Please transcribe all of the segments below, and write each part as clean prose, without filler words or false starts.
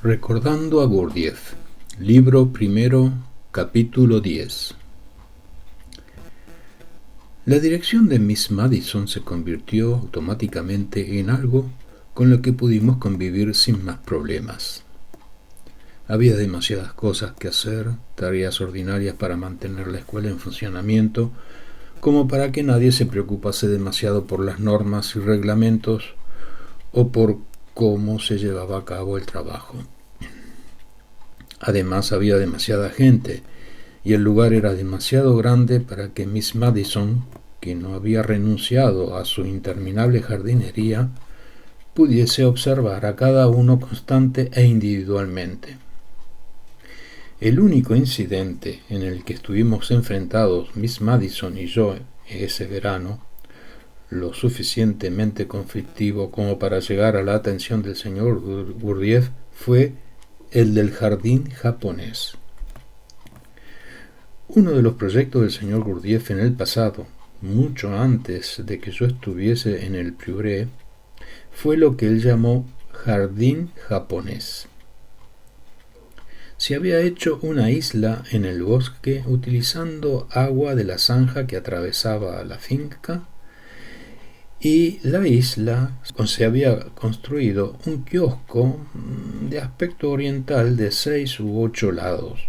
Recordando a Gurdjieff, libro primero, capítulo 10. La dirección de Miss Madison se convirtió automáticamente en algo con lo que pudimos convivir sin más problemas. Había demasiadas cosas que hacer, tareas ordinarias para mantener la escuela en funcionamiento, como para que nadie se preocupase demasiado por las normas y reglamentos o por cómo se llevaba a cabo el trabajo. Además había demasiada gente y el lugar era demasiado grande para que Miss Madison, que no había renunciado a su interminable jardinería, pudiese observar a cada uno constante e individualmente. El único incidente en el que estuvimos enfrentados Miss Madison y yo ese verano, lo suficientemente conflictivo como para llegar a la atención del señor Gurdjieff, fue el del jardín japonés. Uno de los proyectos del señor Gurdjieff en el pasado, mucho antes de que yo estuviese en el Prieuré, fue lo que él llamó jardín japonés. Se había hecho una isla en el bosque utilizando agua de la zanja que atravesaba la finca, y la isla se había construido un kiosco de aspecto oriental de 6 u 8 lados,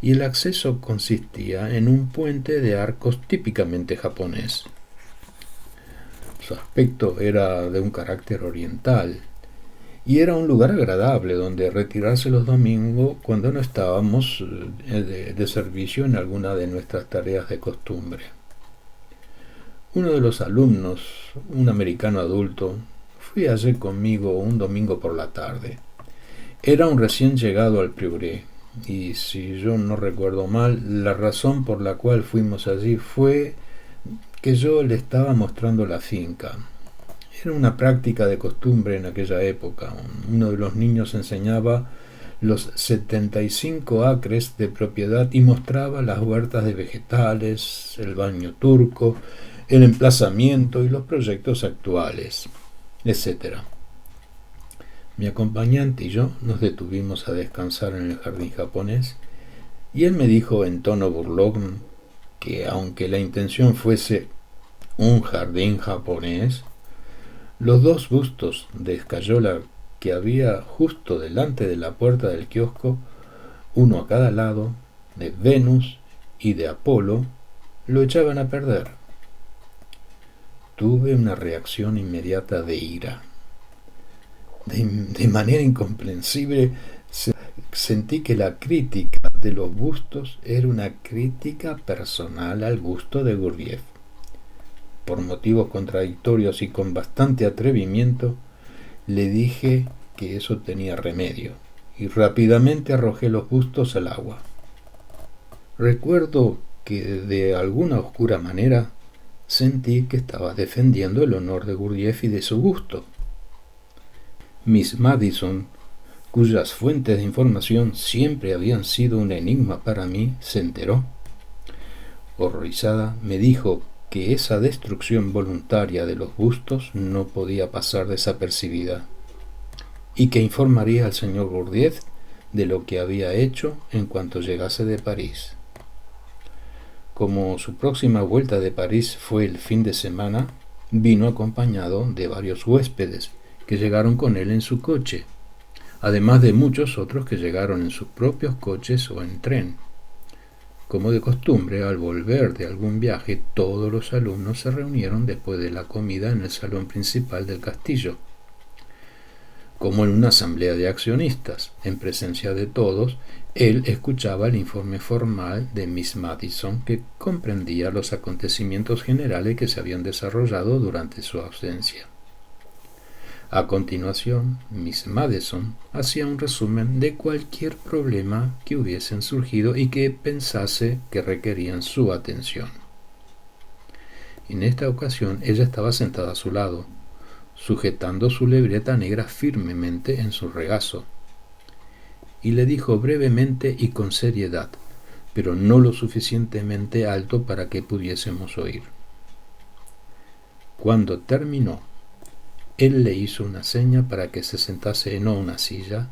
y el acceso consistía en un puente de arcos típicamente japonés. Su aspecto era de un carácter oriental, y era un lugar agradable donde retirarse los domingos cuando no estábamos de servicio en alguna de nuestras tareas de costumbre. Uno de los alumnos, un americano adulto, fue allí conmigo un domingo por la tarde. Era un recién llegado al Prieuré, y si yo no recuerdo mal, la razón por la cual fuimos allí fue que yo le estaba mostrando la finca. Era una práctica de costumbre en aquella época. Uno de los niños enseñaba los 75 acres de propiedad y mostraba las huertas de vegetales, el baño turco, el emplazamiento y los proyectos actuales, etc. Mi acompañante y yo nos detuvimos a descansar en el jardín japonés, y él me dijo en tono burlón que aunque la intención fuese un jardín japonés, los dos bustos de escayola que había justo delante de la puerta del kiosco, uno a cada lado, de Venus y de Apolo, lo echaban a perder. Tuve una reacción inmediata de ira. De manera incomprensible sentí que la crítica de los bustos era una crítica personal al gusto de Gurdjieff. Por motivos contradictorios y con bastante atrevimiento, le dije que eso tenía remedio, y rápidamente arrojé los bustos al agua. Recuerdo que de alguna oscura manera sentí que estaba defendiendo el honor de Gurdjieff y de su gusto. Miss Madison, cuyas fuentes de información siempre habían sido un enigma para mí, se enteró. Horrorizada, me dijo que esa destrucción voluntaria de los bustos no podía pasar desapercibida, y que informaría al señor Gurdjieff de lo que había hecho en cuanto llegase de París. Como su próxima vuelta de París fue el fin de semana, vino acompañado de varios huéspedes que llegaron con él en su coche, además de muchos otros que llegaron en sus propios coches o en tren. Como de costumbre, al volver de algún viaje, todos los alumnos se reunieron después de la comida en el salón principal del castillo, como en una asamblea de accionistas. En presencia de todos, él escuchaba el informe formal de Miss Madison, que comprendía los acontecimientos generales que se habían desarrollado durante su ausencia. A continuación, Miss Madison hacía un resumen de cualquier problema que hubiesen surgido y que pensase que requerían su atención. En esta ocasión, ella estaba sentada a su lado, sujetando su libreta negra firmemente en su regazo, y le dijo brevemente y con seriedad, pero no lo suficientemente alto para que pudiésemos oír. Cuando terminó, él le hizo una seña para que se sentase en una silla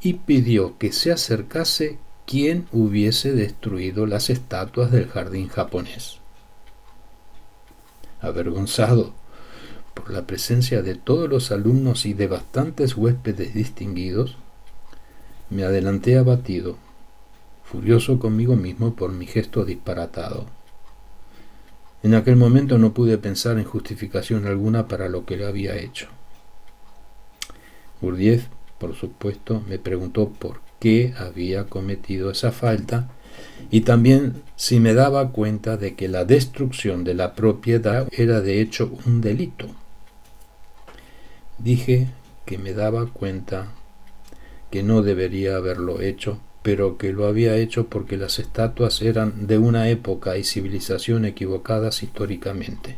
y pidió que se acercase quien hubiese destruido las estatuas del jardín japonés. Avergonzado por la presencia de todos los alumnos y de bastantes huéspedes distinguidos, me adelanté abatido, furioso conmigo mismo por mi gesto disparatado. En aquel momento no pude pensar en justificación alguna para lo que le había hecho. Gurdjieff, por supuesto, me preguntó por qué había cometido esa falta y también si me daba cuenta de que la destrucción de la propiedad era de hecho un delito. Dije que me daba cuenta que no debería haberlo hecho, pero que lo había hecho porque las estatuas eran de una época y civilización equivocadas históricamente,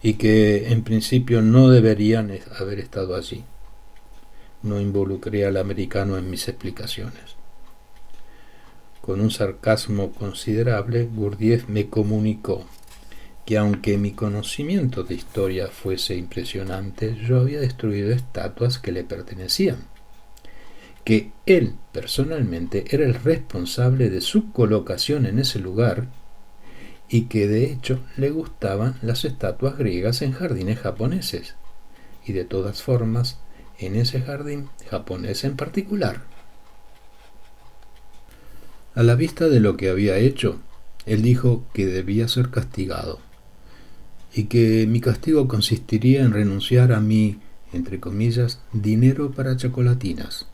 y que en principio no deberían haber estado allí. No involucré al americano en mis explicaciones. Con un sarcasmo considerable, Gurdjieff me comunicó que aunque mi conocimiento de historia fuese impresionante, yo había destruido estatuas que le pertenecían, que él personalmente era el responsable de su colocación en ese lugar y que de hecho le gustaban las estatuas griegas en jardines japoneses, y de todas formas en ese jardín japonés en particular. A la vista de lo que había hecho, él dijo que debía ser castigado, y que mi castigo consistiría en renunciar a mi, entre comillas, dinero para chocolatinas.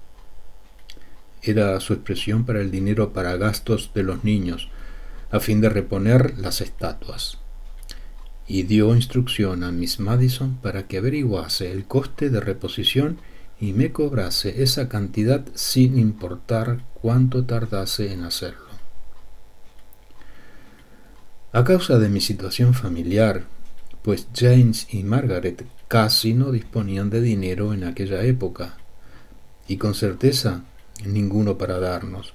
Era su expresión para el dinero para gastos de los niños, a fin de reponer las estatuas. Y dio instrucción a Miss Madison para que averiguase el coste de reposición y me cobrase esa cantidad sin importar cuánto tardase en hacerlo. A causa de mi situación familiar, pues James y Margaret casi no disponían de dinero en aquella época, y con certeza ninguno para darnos.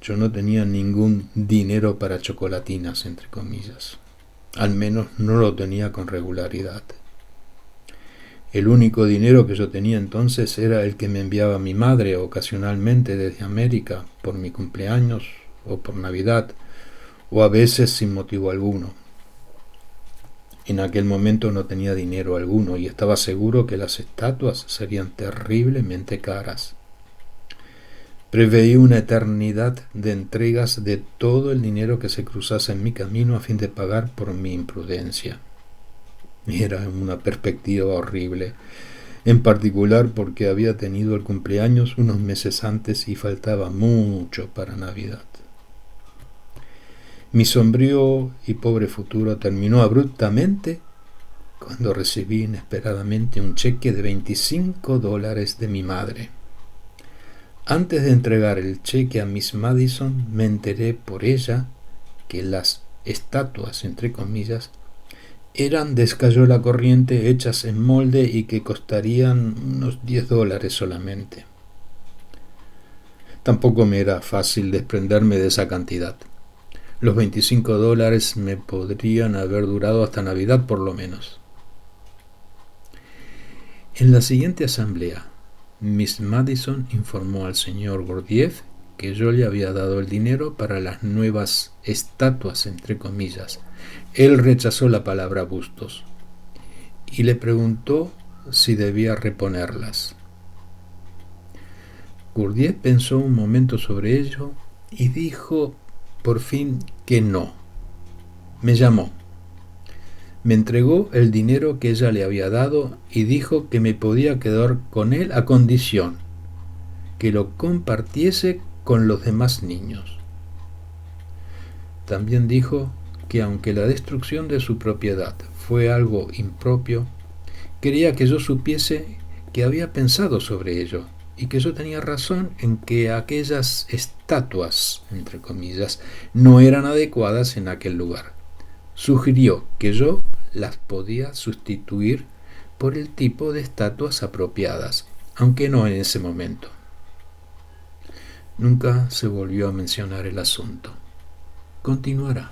Yo no tenía ningún dinero para chocolatinas, entre comillas. Al menos no lo tenía con regularidad. El único dinero que yo tenía entonces era el que me enviaba mi madre ocasionalmente desde América por mi cumpleaños o por Navidad, o a veces sin motivo alguno. En aquel momento no tenía dinero alguno y estaba seguro que las estatuas serían terriblemente caras. Preveí una eternidad de entregas de todo el dinero que se cruzase en mi camino a fin de pagar por mi imprudencia. Era una perspectiva horrible, en particular porque había tenido el cumpleaños unos meses antes y faltaba mucho para Navidad. Mi sombrío y pobre futuro terminó abruptamente cuando recibí inesperadamente un cheque de $25 de mi madre. Antes de entregar el cheque a Miss Madison, me enteré por ella que las estatuas, entre comillas, eran de escayola corriente hechas en molde y que costarían unos $10 solamente. Tampoco me era fácil desprenderme de esa cantidad. Los $25 me podrían haber durado hasta Navidad por lo menos. En la siguiente asamblea, Miss Madison informó al señor Gurdjieff que yo le había dado el dinero para las nuevas estatuas, entre comillas. Él rechazó la palabra bustos y le preguntó si debía reponerlas. Gurdjieff pensó un momento sobre ello y dijo por fin que no. Me llamó. Me entregó el dinero que ella le había dado y dijo que me podía quedar con él a condición que lo compartiese con los demás niños. También dijo que aunque la destrucción de su propiedad fue algo impropio, quería que yo supiese que había pensado sobre ello y que yo tenía razón en que aquellas estatuas, entre comillas, no eran adecuadas en aquel lugar. Sugirió que yo las podía sustituir por el tipo de estatuas apropiadas, aunque no en ese momento. Nunca se volvió a mencionar el asunto. Continuará.